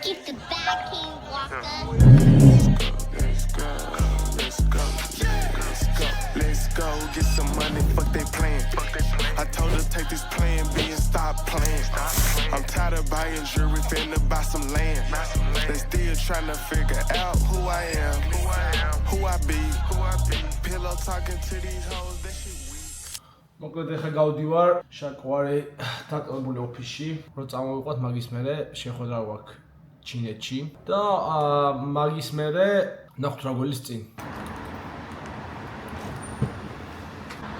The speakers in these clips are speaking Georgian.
Keep the back, King Walker. Let's go, get some money, fuck they plan. I told her take this plan B and stop playing. I'm tired of buying jewelry, finna buy some land. They still tryna figure out who I am, who I be. Pillow talking to these hoes, that shit weak. მოკლედ ახლა გავდივარ შაკვარი დაკავებული ოფისში, რომ წამოვიყვათ მაგის მერე შეხვედრა გვაქვს ჩინეთში და მაგის მერე ნახოთ რა გველის წინ.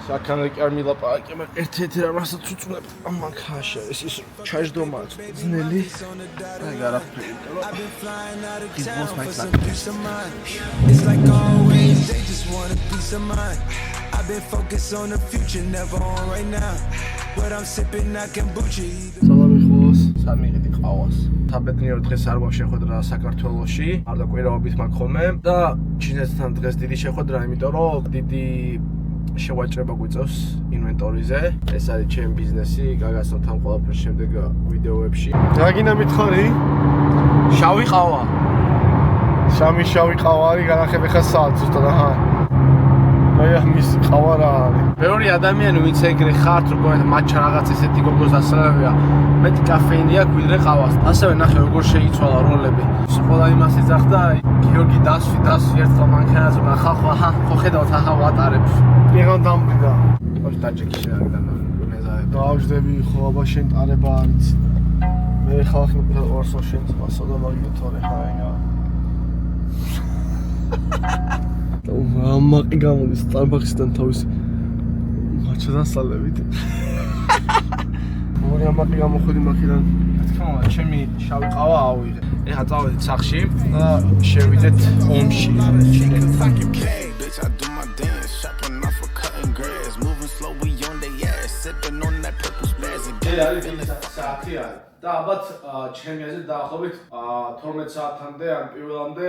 Sakana ar milapaki ama ertete ramasat tutunab aman kaşa is çajdoma zneli I got up He's both my It's like always they just want a piece of mind I've been focused on the future never on right now But I'm sipping that kombucha Salami ხოს სამიღეთი ყავას საბედნიერო დღეს არ მოხდარა საქართველოში არ დაკვირაობით მაგ ხოლმე და ჩინეთთან დღეს დიდი შეხვედრა იმიტომ რომ დიდი შევაჭრება გვიწევს ინვენტორიზე. ეს არის ჩემი ბიზნესი, გაგაცნობთ ამ ყველაფერს შემდეგ ვიდეოებში. რა გინდა მითხარი? შავი ყავა. შავი ყავა არის, განახებ ხა საათ ზუსტად აჰა. აი ამის ყავა რა არის? ბევრი ადამიანი ვინც ეგრე ხართ, როგორ მაჩა რაღაც ესეთი გოგოს დასწრებია, მეტი კაფეინი აქვს ვიდრე ყავას. ასევე ნახე როგორ შეიცვალა როლები. ყველა იმას იძახდა გიორგი დასვი ერთხელ მანქანაზე ნახახვა, ხო ხედავთ ახლა ვატარებს. მიღან დამბიდა. ოღონდ დაჭეკი შეაგდან მეზარე. დავждები ხო აბა შენ ტარება არის. მე ხალხი ორსო შენ წასო და მაგითორე ხაინა. ამაყი გამოდის Starbucks-დან თავის მაჩადან სალევით. ორი ამაყი გამოხვედი მაქედან. რა თქმა უნდა, ჩემი შავი ყავა ავიღე. ეხლა წავედით სახში და შევიდეთ ომში. Bitch, I do my dance, shopping off a cutting grass, moving slow, we on the ass, sipping on that purple spaz and ეს არის საათი არის. და ალბათ ჩემი აზრით დაახლოებით 12 საათამდე ან პირველამდე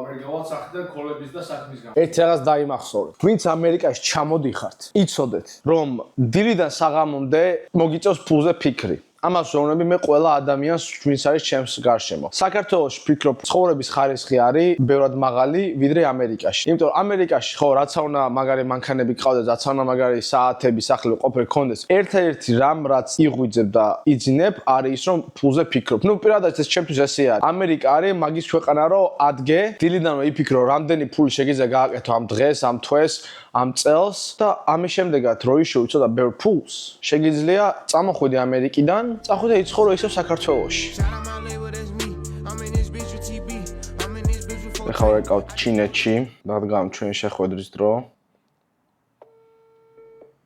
ვერ გავაცახდე კოლების და საქმის გამო. ერთ რაღაც დაიმახსოვრეთ. ვინც ამერიკაში ჩამოდიხართ, იცოდეთ, რომ დილიდან საღამომდე მოგიწევს ფულზე ფიქრი. ამას ვეუბნები მე ყველა ადამიანს ვინც არის ჩემს გარშემო. საქართველოში ვფიქრობ, ცხოვრების ხარისხი არის ბევრად მაღალი ვიდრე ამერიკაში. იმიტომ რომ ამერიკაში ხო რაც უნდა მაგარი მანქანები გყავდეს, რაც უნდა მაგარი საათები, სახლები ყოფილი გქონდეს. ერთ-ერთი რამ რაც იღვიძებ და იძინებ არის ის რომ ფულზე ფიქრობ. ნუ პირადად ეს ჩემთვის ესე არის. ამერიკა არის მაგის ქვეყანა რომ ადგე დილიდანვე იფიქრო რამდენი ფული შეგიძლია გააკეთო ამ დღეს, ამ თვეს, ამ წელს და ამის შემდეგაც რო იშოვი ცოტა ბევრ ფულს შეგიძლია წამოხვიდე ამერიკიდან წახვიდე იცხოვრო ისევ საქართველოში. ეხლა ვეკავთ ჩინეთში, რადგან ჩვენ შეხვედრის დრო.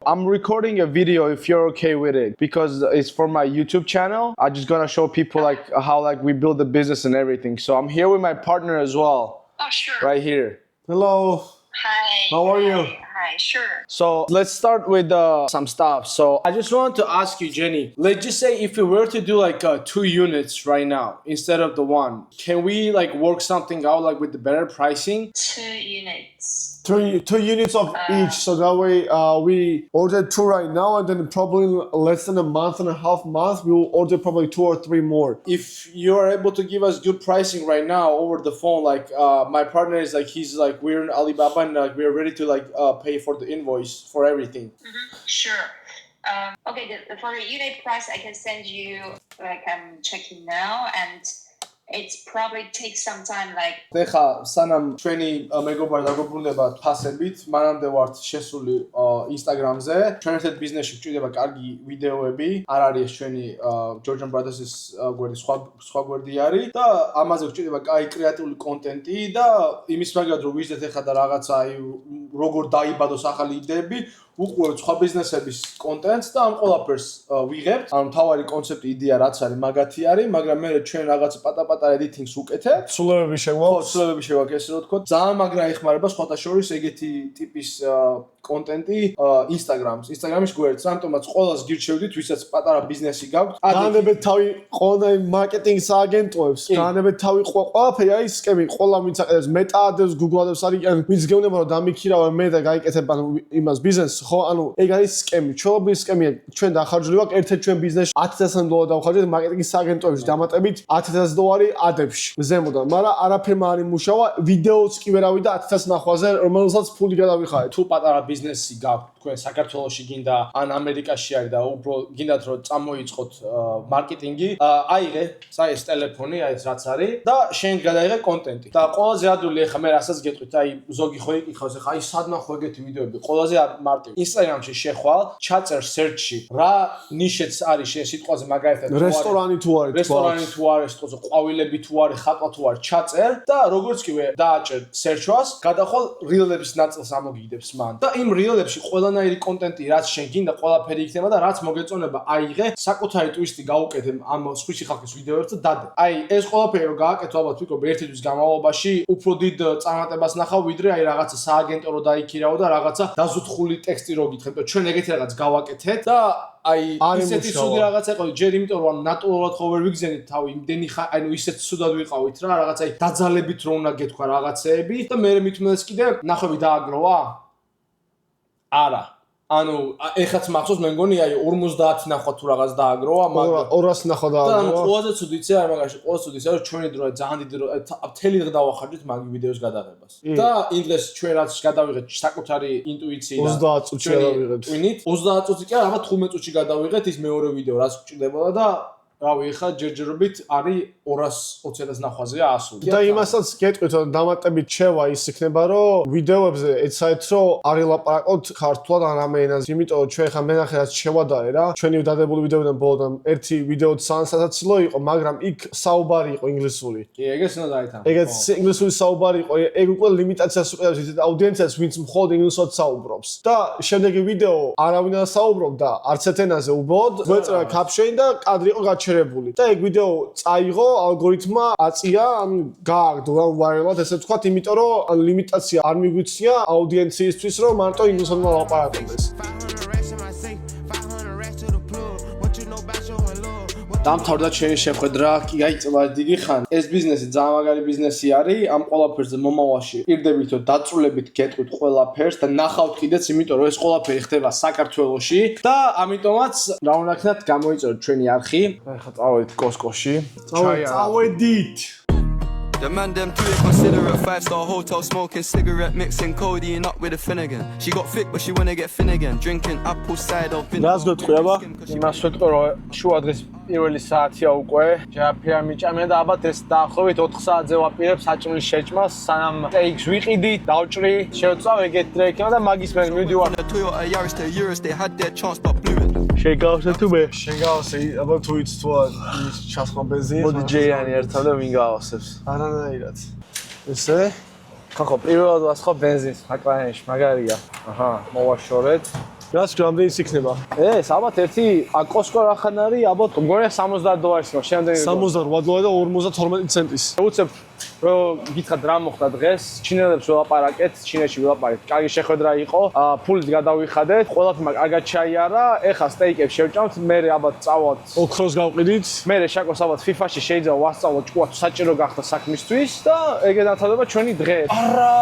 I'm recording a video if you're okay with it because it's for my YouTube channel. I'm just gonna show people like how like we build the business and everything. So I'm here with my partner as well. Oh, sure. Right here. Hello. Hi. How are you? Hi, sure. So let's start with some stuff. So I just wanted to ask you, Jenny, let's just say if we were to do like 2 units right now instead of the one, can we like work something out like with the better pricing? 2 units. Two units of each, so that way we order 2 right now, and then probably less than a month and a half we will order probably 2 or 3 more. If you're able to give us good pricing right now over the phone, like my partner is like he's like we're in Alibaba and like we're ready to like pay for the invoice for everything. Sure. Okay, for the unit price, I can send you like I'm checking now, and it's probably takes some time like ეხა სანამ ჩვენი მეგობარი დაგობრუნდება ფასებით, მანამდე ვართ შესული Instagram-ზე. ჩვენ ერთ ბიზნესში გვჭირდება კარგი ვიდეოები. არ არის ჩვენი Georgian Brothers-ის გვერდი, სხვა გვერდი არის და ამაზე გვჭირდება კაი კრეატიული კონტენტი და იმის მაგალითად რომ ვიზეთ ეხა და რაღაცა აი როგორ დაიბადოს ახალი იდეები, უყურებთ სხვა ბიზნესების კონტენტს და ამ ყველაფერს ვიღებთ. ანუ თავარი კონცეპტი, იდეა რაც არის, მაგათი არის, მაგრამ მე ჩვენ რაღაც პატარ-პატარ editing-ს ვუკეთებთ. Სულევები შეგვაქვს. სულევები შეგვაქვს, ესე რომ ვთქვათ. ძალიან მაგრა ეხმარება სხვათა შორის ეგეთი ტიპის კონტენტი Instagram-ის გვერდს, ამიტომაც ყველას გირჩევდით, ვისაც პატარა ბიზნესი გაქვთ. განებეთ თავი ყველანაირ მარკეტინგის აგენტოებს, განებეთ თავი ყველაფერი არის სკემი, ყველა ვინც აკეთებს Meta Ads, Google Ads არის, ან ვინც გეუბნება რომ დამიქირავა მე და გაიკეთებ ანუ იმას ბიზნესს, ხო, ანუ ეგ არის სკემი. ჩვეულებრივი სკემია, ჩვენ დახარჯული ვაქვს ერთ-ერთ ჩვენ ბიზნესში 10,000 დოლარი დავხარჯეთ მარკეტინგის აგენტოებში, დამატებით 10,000 დოლარი ადებში ზემოდან, მაგრამ არაფერმა არ იმუშავა, ვიდეოც კი ვერავიდა 10,000 ნახვაზე, რომელსაც ფული გადავიხარეთ. თუ პატარა ბიზნესი გაქვთ, თქვენ საქართველოში გინდა ან ამერიკაში არის და უფრო გინდათ რომ წამოიწყოთ მარკეტინგი, აიღე ეს ტელეფონი, ეს რაც არის და შენ გადაიღე კონტენტი. და ყველაზე ადვილი ახლა მე რასაც გეტყვით, ზოგი ხო იკითხავს, ახლა სად ნახო ეგეთი ვიდეოები, ყველაზე მარტივი. Instagram-ში შეხვალ, ჩაწერ search-ში, რა ნიშეც არის შენ სიტყვაზე მაგალითად რესტორანი თუ არის, თუ არის, ყვავილები თუ არის, ხატვა თუ არის, ჩაწერ და როგორც კი დააჭერ search-ს, გადახვალ reel-ების ნაწილს ამოგიგდებს მან. და იმ reel-ებში ყველანაირი კონტენტი, რაც შენ გინდა, ყველაფერი იქნება და რაც მოგეწონება, აიღე, საკუთარი ტვისტი გაუკეთე ამ სხვისი ხალხის ვიდეოებს და დადე. ეს ყველაფერი რომ გააკეთო, ალბათ ვიკობ ერთი თვის განმავლობაში უფრო დიდ წარმატებას ნახავ, ვიდრე რაღაცა სააგენტო რო დაიქირავო და რაღაცა დაზუთხული ტექსტი რო გითხებ, ჩვენ ეგეთი რაღაც გავაკეთეთ და ისეთი სუდი რაღაცა იყო, ჯერ იმიტომ რომ ნატურალურად ხო ვერ ვიგზენით თავი, იმდენი ისეთ სუდად ვიყავით რა, რაღაცა დაძალებით რო უნდა გეთქვა რაღაცეები და მე მithumedes კიდე ნახვები დააგროვა? არა. ანუ ეხაც მახსოვს მე მგონი 50 ნახვა თუ რაღაც დააგროვა, მაგრამ 200 ნახვა დააგროვა. და ყველაზე ცუდიც არის მაგაში, ყველაზე ცუდიც არის ჩვენი დრო ძალიან დიდი მთელი დღე დავახარჯეთ მაგ ვიდეოს გადაღებას. და იმ დღეს ჩვენ რაც გადავიღეთ საკუთარი ინტუიციით 30 წუთში გადავიღეთ. ტვინით 30 წუთი კი არა, 15 წუთში გადავიღეთ ის მეორე ვიდეო, რაც გჭირდებოდა და რავი, ხა ჯერჯერობით არის 220,000 ნახვაზეა 100. და იმასაც გეტყვით, რომ დამატებით შევა ის იქნება, რომ ვიდეოებზე ეცაით, რომ არ ელაპარაკოთ ქართულად ან რამე ენაზე, იმიტომ რომ ჩვენ ხა მენახე რაც შევადარე რა, ჩვენი დადებული ვიდეოდან ბოლოდან ერთი ვიდეო ძალიან სასაცილო იყო, მაგრამ იქ საუბარი იყო ინგლისური. კი, ეგეც უნდა დაითან. ეგეც ინგლისური საუბარი იყო, ეგ უკვე ლიმიტაციას უყურებს ისეთ აუდიენციას, ვინც მხოლოდ ინგლისურად საუბრობს. და შემდეგი ვიდეო არავინ არ საუბრობდა, არც ერთ ენაზე უბრალოდ გვეწერა caption და კადრი იყო გაჩერებული. და ეგ ვიდეო წაიღო ალგორითმმა აწია, ან გააგდო ან ვაირალად, ესე ვთქვათ, იმიტომ რომ ლიმიტაცია არ მიგვიცია აუდიენციისთვის, რომ მარტო ინგლისურად ლაპარაკობდეს. დამთავრდა ჩემი შეხვედრა, კი გაიწევა დიდი ხანი. ეს ბიზნესი ძალიან მაგარი ბიზნესი არის, ამ ყველაფერზე მომავალში პირდებით რომ დაწრულებით გეტყვით ყველაფერს და ნახავთ კიდეც, იმიტომ რომ ეს ყველაფერი ხდება საქართველოში და ამიტომაც რა უნდა ქნათ გამოიწეროთ ჩვენი არხი. ახლა წავედით კოსკოში. წავედით. The man them too inconsiderate, 5-star hotel smoking cigarette, mixing codeine up with a Finnegan. She got thick but she wanna get Finnegan, drinking apple cider vinegar. რას გეტყვიება? იმას ვეტყვი რომ შუა დღეს პირველი საათია უკვე. ჯაფია მიჭამია და ალბათ ეს დაახლოებით 4 საათზე ვაპირებ საჭმლის შეჭმას, სანამ steaks ვიყიდი, დავჭრი, შევწავ ეგეთ დღე იქნება და მაგის მე მივდივარ. The Toyota Yaris to Urus, they had their chance but blew it. შეგავსე თუ მე? შეგავსე, აბა თუ იცით თუ ის ჩასხმა ბენზინი. მოდი ჯეიანი ერთხელ და ვინ გავავსებს. არანაირად. ესე? ხახო, პირველად ვასხო ბენზინს აკრანეში, მაგარია. აჰა, მოვაშორეთ. რას რამდენიც იქნება? ეს ალბათ ერთი კოსკო რახან არის, ალბათ მგონია $70 ხო, შემდეგ 78 დოლარი და 52 ცენტის. უცებ რომ გითხრათ რა მოხდა დღეს, ჩინელებს ველაპარაკეთ, ჩინეთში ველაპარაკეთ. კარგი შეხვედრა იყო, ფულით გადავიხადეთ, ყველაფერმა კარგად ჩაიარა, ეხა სტეიკებს შევჭამთ, მე ალბათ წავალთ ოქროს გავყიდით. მე შაკოს ალბათ FIFA-ში შეიძლება ვასწავლო ჭკუა თუ საჭირო გახდა საქმისთვის და ეგ დათავდება ჩვენი დღე. არა,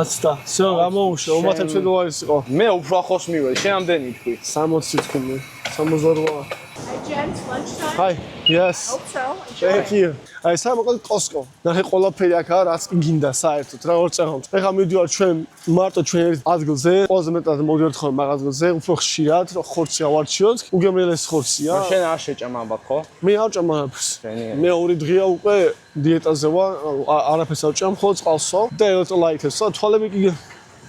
აცდა. всё, გამოუშვა, 50 დოლარის იყო. მე უფრო ახლოს მივედი, შენ ამდენი თქვი. 60 თქვი. 68. Hi, gents, lunchtime. Hi. Yes. Hope so. Thank you. აი სამოკლედ კოსკო. ნახე ყველაფერი აქაა, რაც კი გინდა საერთოდ, რა ორ წეღავთ. ეხლა მივდივარ ჩვენ მარტო ჩვენ ერთ ადგილზე, ყველაზე მეტად მოვიდეთ ხოლმე მაგ ადგილზე, უფრო ხშირად, რომ ხორცი ავარჩიოთ. უგემრიელეს ხორცია. შენ არ შეჭამ ალბათ ხო? მე არ ჭამ არაფერს. მე 2 დღეა უკვე დიეტაზე ვარ, არაფერს არ ჭამ, ხოლმე წყალსო და ელექტროლაიტებს. თვალები კი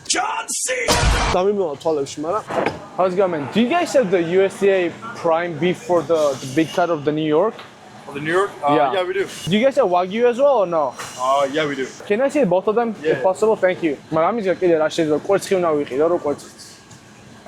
John C. დამიმოვა თვალებში, მაგრამ how's it going? Do you guys have the USDA prime beef for the big cut of the New York? Of the New York? Yeah, we do. Do you guys have Wagyu as well or no? Yeah, we do. Can I see both of them if possible? Thank you. მაგრამ ამის კიდე რა შეიძლება კვერცხი უნდა ვიყიდო, რო კვერცხიც.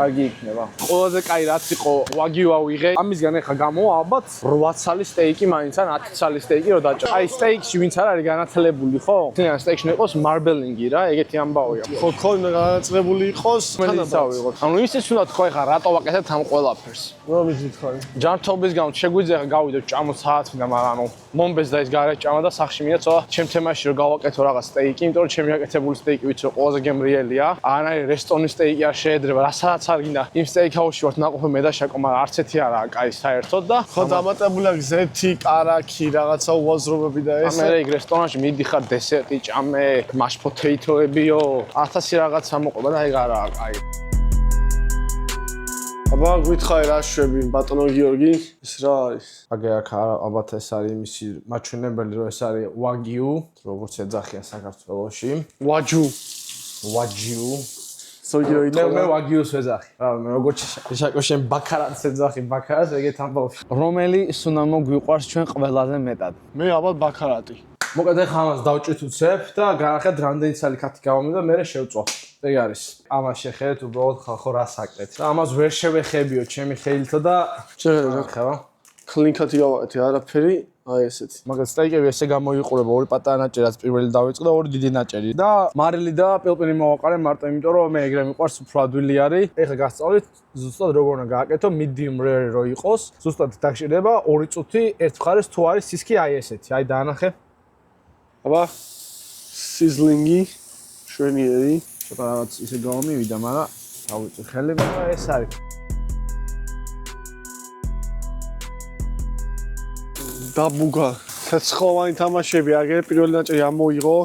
კარგი იქნება. ყველაზე კაი რაც იყო ვაგიუ ავიღე. ამისგან ახლა გამოვა ალბათ 8 ცალი სტეიკი მაინც ან 10 ცალი სტეიკი რო დაჭა. აი სტეიკში ვინც არ არის განათლებული ხო? თუნდაც სტეიკში იყოს მარბელინგი რა, ეგეთი ამბავია. ხო ქონდა განაწილებული იყოს რომელიც ავიღოთ. ანუ ისიც უნდა თქვა ახლა რატო ვაკეთებ ამ ყველაფერს. რომ იცით ხარ. ჯანმრთელობის გამო შეგვიძლია ახლა გავიდოთ ჭამოთ საათიდან, მაგრამ ანუ მომბეს და ეს გარეთ ჭამა და სახში მინდა ცოტა ჩემ თემაში რომ გავაკეთო რაღაც სტეიკი, იმიტომ რომ ჩემი აკეთებული სტეიკი ვიცი რომ ყველაზე გემრიელია. არანაირი რესტორნის სტეიკი არ შეედრება, რასაც არ გინდა. იმ სტეიქაუსში ვართ ნაყოფი მე და შაკო, მაგრამ არც ერთი არაა კაი საერთოდ და ხო დამატებულია გზეთი, კარაქი, რაღაცა უაზრობები და ეს. მე იქ რესტორანში მიდიხარ დესერტი, ჭამე, mash potato-ებიო, 1000 რაღაცა მოყვება და ეგ არაა კაი. აბა გითხარი რა შვები ბატონო გიორგი ეს რა არის? აგე აქ ალბათ ეს არის იმისი მაჩვენებელი რომ ეს არის ვაგიუ, როგორც ეძახიან საქართველოში. ვაჯიუ. სოგიოი მე ვაგიუს ვეძახი. რა მე როგორც შაკო შენ ბაქარას ეძახი, ბაქარას ეგეთ ამბავში. რომელი სუნამო გვიყვარს ჩვენ ყველაზე მეტად? მე ალბათ ბაქარატი. მოკლედ ახლა ამას დავჭვით უცებ და განახეთ რამდენი ცალი ქათი გავამი და მე შევწვა. ეგ არის. ამას შეხედეთ უბრალოდ ხალხო რას აკეთებს. და ამას ვერ შევეხებიო ჩემი ხელითა და შეხედე ხება. კლინკათი გავაკეთე არაფერი, აი ესეთი. მაგას სტეიკები ესე გამოიყურება ორი პატარა ნაჭერი, რაც პირველი დავიწყე და ორი დიდი ნაჭერი. და მარილი და პილპილი მოვაყარე მარტო იმიტომ რომ მე ეგრე მიყვარს უფრო ადვილი არის. ეხლა გასწავლით ზუსტად როგორ უნდა გააკეთო medium rare რო იყოს. ზუსტად დაგჭირდება 2 წუთი ერთ მხარეს თუ არის სისქი აი ესეთი. აი დაანახე. აბა სიზლინგი შვენიერი. ცოტა რაღაც ისე გამომივიდა, მაგრამ დავიწი ხელები და ეს არის. დაბუგა ცეცხლოვანი თამაშები აგერ პირველი ნაჭერი ამოიღო.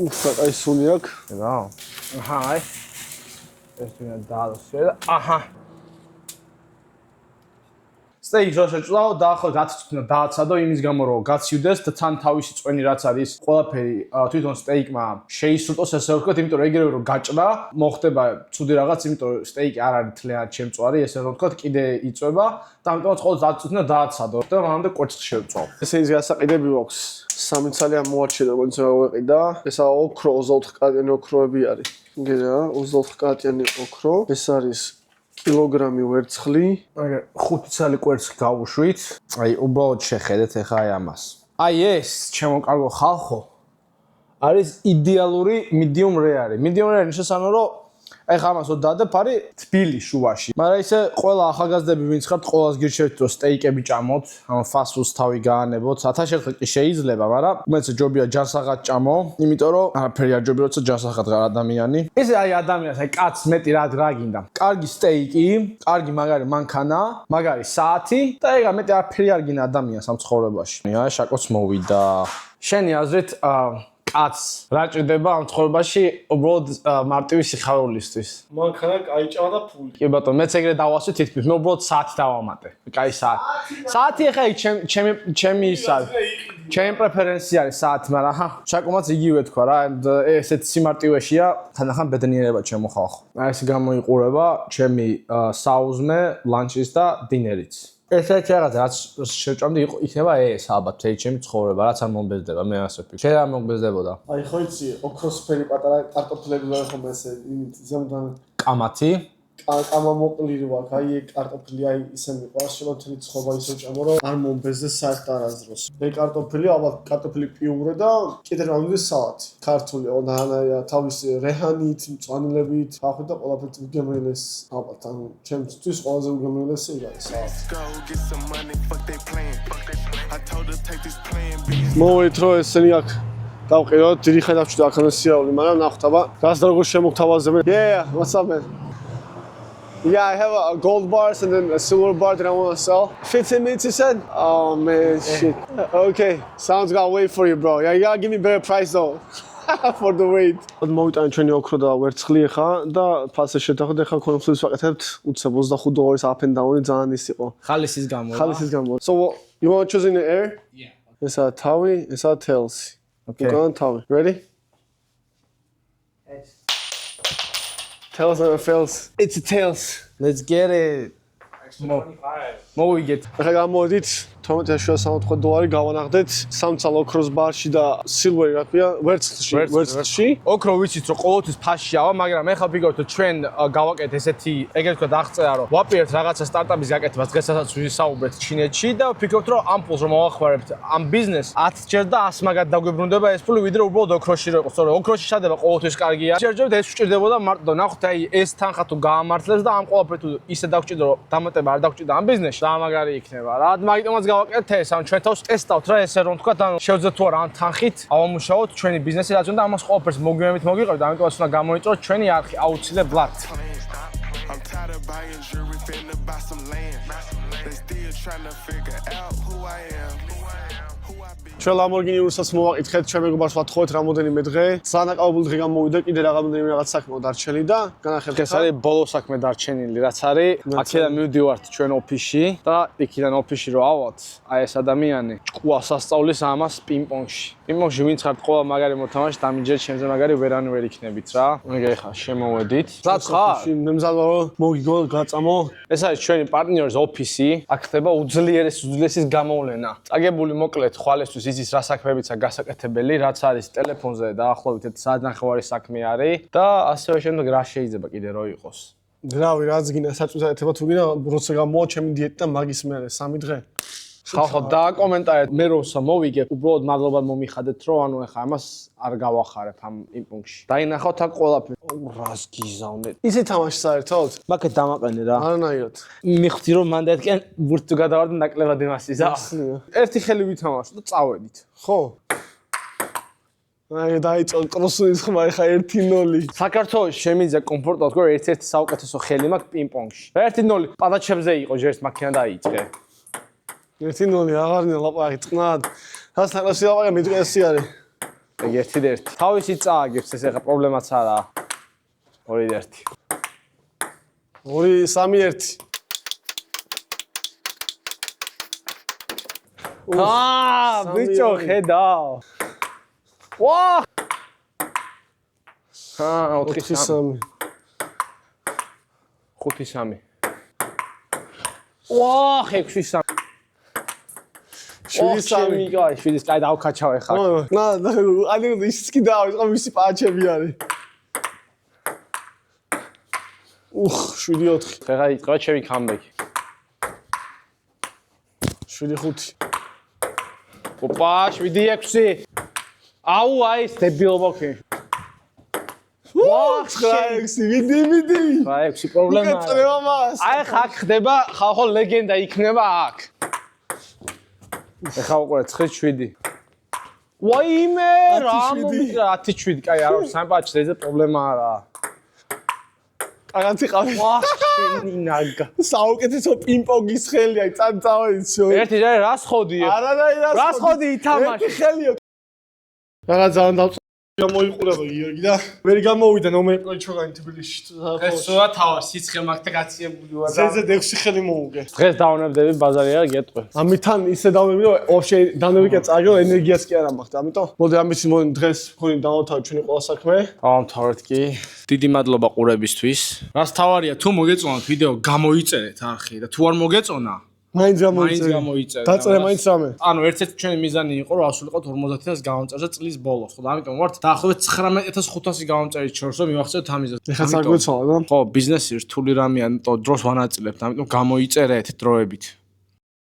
უხა აი სული აქვს. რა. აჰა აი. ეს ვინა დაალოსე და აჰა. სტეიქს რო შეჭვლაო დაახლოებით 10 წუთი უნდა დააცადო იმის გამო რომ გაციudes და თან თავისი წვენი რაც არის ყველაფერი თვითონ სტეიკმა შეისრუტოს ესე ვთქვათ, იმიტომ რომ ეგრევე რომ გაჭრა მოხდება ცუდი რაღაც, იმიტომ რომ სტეიკი არ არის თლიანად შემწვარი, ესე რომ ვთქვათ, კიდე იწვება და ამიტომაც ყოველ 10 წუთი უნდა დააცადო და მანამდე კვერცხს შევწვალ. ესე ის გასაყიდები აქვს. 3 ცალი ამოარჩინა, როგორც გავეყიდა. ესა ოქრო 24 კატიანი ოქროები არის. გედა 24 კატიანი ოქრო. ეს არის კილოგრამი ვერცხლი. აგერ 5 ცალი კვერცხი გავუშვით. აი, უბრალოდ შეხედეთ ახლა აი ამას. აი ეს, ჩემო კარგო ხალხო, არის იდეალური medium rare. Medium rare შესაძლოა რომ აი ხა ამას დადებ არის თბილი შუაში. მაგრამ ისე ყველა ახალგაზრდები ვინც ხართ, ყველას გირჩევთ რომ სტეიკები ჭამოთ, ანუ fast food-ს თავი გაანებოთ. 1000 ერთხელ კი შეიძლება, მაგრამ უმეტეს ჯობია ჯანსაღად ჭამო, იმიტომ რომ არაფერი არ ჯობია როცა ჯანსაღად ღარ ადამიანი. ესე აი ადამიანს, აი კაცს მეტი რა გინდა. კარგი სტეიკი, კარგი მაგარი მანქანა, მაგარი საათი და ეგ მეტი არაფერი არ გინდა ადამიანს ამ ცხოვრებაში. აი შაკოც მოვიდა. შენი აზრით კაც რა ჭირდება ამ ცხოვრებაში უბრალოდ მარტივი სიხარულისთვის. მანქანა კაი ჭამა და ფული. კი ბატონო, მეც ეგრე დავასვი თითქმის. მე უბრალოდ საათი დავამატე. კაი საათი. საათი ახლა ჩემი ის არის. ჩემი პრეფერენცია არის საათი, მაგრამ აჰა, შაკომაც იგივე თქვა რა, ესეთ სიმარტივეშია, თანახან ბედნიერება ჩემო ხალხო. აი ეს გამოიყურება ჩემი საუზმე, ლანჩის და დინერიც. ესეთი რაღაც რაც შევჭამდი იქნება ეს ალბათ ჩემი ცხოვრება, რაც არ მომბეზდება, მე ასე ვფიქრობ. შენ არ მომბეზდებოდა? აი ხო იცი, ოქროსფერი პატარა კარტოფილები რა ხომ ესე ზემოდან კამათი. კამა მოკლი რო აქვს, აი კარტოფილი აი ისე მიყვარს, შემოთელი ცხოვრება ისე ჭამო, რომ არ მომბეზდეს საერთოდ არასდროს. მე კარტოფილი, ალბათ კარტოფილი პიურე და კიდე რამდენი საათი. ქართული, თავისი რეჰანით, მწვანილებით, ხახი და ყველაფერით უგემრიელეს ალბათ, ანუ ჩემთვის ყველაზე უგემრიელესი არის საათი. Go get some money, fuck they plan. I told her take this plan, be მოვით რომ ესენი აქ დავყიდოთ, დიდი ხედავჭი და აქამდე სიაული, მაგრამ ნახოთ აბა, გას და როგორ შემოგთავაზებენ. Yeah, what's up man? Yeah, I have a gold bars and then a silver bar that I want to sell. 15 minutes you said? Oh man, shit. Okay, sounds good. I'll wait for you, bro. Yeah, you gotta give me better price though. For the wait. მოვიტანე ჩვენი ოქრო და ვერცხლი ხა და ფასე შეთანხმდით ხა კონფლიქტს ვაკეთებთ უცებ 25 დოლარის up and down-ი ძალიან ის იყო. ხალისის გამო. ხალისის გამო. So you want to choose in the air? Yeah. ესა თავი, ესა tails. Okay. Go on თავი. Ready? Tails never fails. It's a tails. Let's get it. Mოვიგეთ. ახლა გამოვიდით $12760 გავანახდეთ სამცა ოქროს ბარში და სილვერი რა ქვია ვერცხლში. ოქრო ვიცით რომ ყოველთვის ფაშიავა, მაგრამ ეხლა ვფიქრობთ რომ ჩვენ გავაკეთეთ ესეთი ეგრეთ ვთქვათ აღწერა რომ ვაპირებთ რაღაცა სტარტაპის გაკეთებას დღესაც ვისაუბრეთ ჩინეთში და ვფიქრობთ რომ ამ პულს რომ ავახმარებთ ამ ბიზნესს 10 ჯერ და 100 მაგათ დაგვიბრუნდება ეს პული ვიდრე უბრალოდ ოქროში რო იყოს. თორე ოქროში ჩადება ყოველთვის კარგია. ჯერჯერობით ეს ვჭირდებოდა მარტო ნახოთ აი ეს თანხა თუ გაამართლებს და ამ ყველაფერი თუ ისე დაგჭირდა რომ დამატება არ დაგჭირდა ამ ბიზნესში და მაგარი იქნება რა. მაგიტომაც გავაკეთეთ ეს ამ ჩვენ თავს ტესტავთ რა ესე რომ თქვათ ანუ შევძლებთ თუ არა ამ თანხით ავამუშაოთ ჩვენი ბიზნესი რაც უნდა ამას ყველაფერს მოგვიანებით მოგიყევით ამიტომაც უნდა გამოიწვიოთ ჩვენი არხი აუცილებლად. I'm tired of buying jewelry, finna buy some land. They still trying to figure out who I am. ჩვენ Lamborghini Urus-ს მოვაკითხეთ, ჩვენ მეგობარს ვათხოვეთ რამოდენიმე დღე. სანაკაობლ დღე გამოვიდა, კიდე რაღაც საქმე დარჩენილი და განახერხეთ. ეს არის ბოლო საქმე დარჩენილი, რაც არის. აქედან მივდივართ ჩვენ ოფისში და იქიდან ოფისში რო ავალთ, აი ეს ადამიანი ჭკუას ასწავლის ამას პინგ-პონგში. პინგ-პონგში ვინც ხართ ყველა მაგარი მოთამაშე, დამიჯერეთ ჩემზე მაგარი ვერანი ვერ იქნებით რა. მაგარი ხა შემოვედით. რაც ხარ? მემზადა რომ მოგიგო გაწამო. ეს არის ჩვენი პარტნიორის ოფისი. აქ ხდება უძლიერესის გამოვლენა. წაგებული მოკლედ ხვალესთვის იზის რა საქმეებიცაა გასაკეთებელი, რაც არის ტელეფონზე დაახლოებით 1 საათნახევარი საქმე არის და ასევე შემდეგ რა შეიძლება კიდე რო იყოს. გრავი რაც გინდა საწუწა ეთება თუ გინდა როცა გამოვა ჩემი დიეტა და მაგის მერე 3 დღე. ხალხო დააკომენტარეთ მე როცა მოვიგე უბრალოდ მადლობა მომიხადეთ რომ ანუ ეხა ამას არ გავახარებ ამ პინგ-პონგში. დაინახავთ აქ ყველაფერი. რას გიზავნეთ. ისე თამაში საერთოდ? მაგეთ დამაყენე რა. არანაირად. მიხდი რომ მანდატკენ ბურთი გადავარ და ნაკლებად იმასიზა. ერთი ხელი ვითამაშო და წავედით. ხო. აი დაიწყო კროსის ხმა ეხა 1-0. საქართველოს შემიძლია კომფორტულად გქო ერთ-ერთი საუკეთესო ხელი მაქვს პინგ-პონგში. 1-0 პადაჩებზე იყო ჯერს მაქინა დაიწყე. 1-0 აღარნე ლაპარაკი წყნად. რას ნაკლასი ლაპარაკი მიდღესი არის. ეგ 1-1. თავისი წააგებს ეს ეხა პრობლემაც არაა. 2-1. 2-3-1. ბიჭო ხედავ. ვა! 4-3. 5-3. ვა, 6-3. 7-3. შვიდის კაი დავკაჩავ ეხლა. ნა, ანუ ის კი დავიწყო მისი პაჩები არის. 7-4. ეხლა იწყება ჩემი კამბექი. 7-5. ოპა, 7-6. აუ, აი ეს დებილობა კი. ვა, 9-6, მიდი. 9-6 პრობლემაა. უკეთრება მას. აი ხა აქ ხდება ხალხო ლეგენდა იქნება აქ. ეხა უყურე 9-7. ვაიმე, რა მომიგრა 10-7, კაი არა, სამპაჩზე ეს პრობლემა არაა. კაგანცი ყავი. ვა, შენი ნაგა. საუკეთესო პინგ-პონგის ხელია, წამწავედიო. ერთი ჯერ რას ხოდიე? არანაირად. რას ხოდი ითამაშე? ერთი ხელიო. რაღაც ძალიან დავწ გამოიყურება გიორგი და ვერ გამოვიდა ნომერპლეიტ ჩოგანი თბილისში. ეს სულა თავა სიცხე მაგთაგაციებული ვარ და ზეზე 6 ხელი მოუგე. დღეს დავნებდები ბაზარი არა გეტყვი. ამიტომ ისე დავნები რომ ვაფშე დანოვიკა წაგო ენერგიას კი არ ამახდა. ამიტომ მოდი ამის დღეს ხონი დავთავრე ჩვენი ყველა საქმე. დავამთავრეთ კი. დიდი მადლობა ყურებისთვის. რას თავარია თუ მოგეწონათ ვიდეო გამოიწერეთ არხი და თუ არ მოგეწონა მაინც გამოიწერე. დაწერე მაინც რამე. ანუ ერთ-ერთი ჩვენი მიზანი იყო რომ ასულიყოთ 50000 გამომწერზე წლის ბოლოს. ხო და ამიტომ ვართ დაახლოებით 19500 გამომწერით შორს რომ მივახცევთ ამიზეს. ეხლა საგვეცვალა და ხო ბიზნესი რთული რამეა, იმიტომ დროს ვანაწილებთ, ამიტომ გამოიწერეთ დროებით.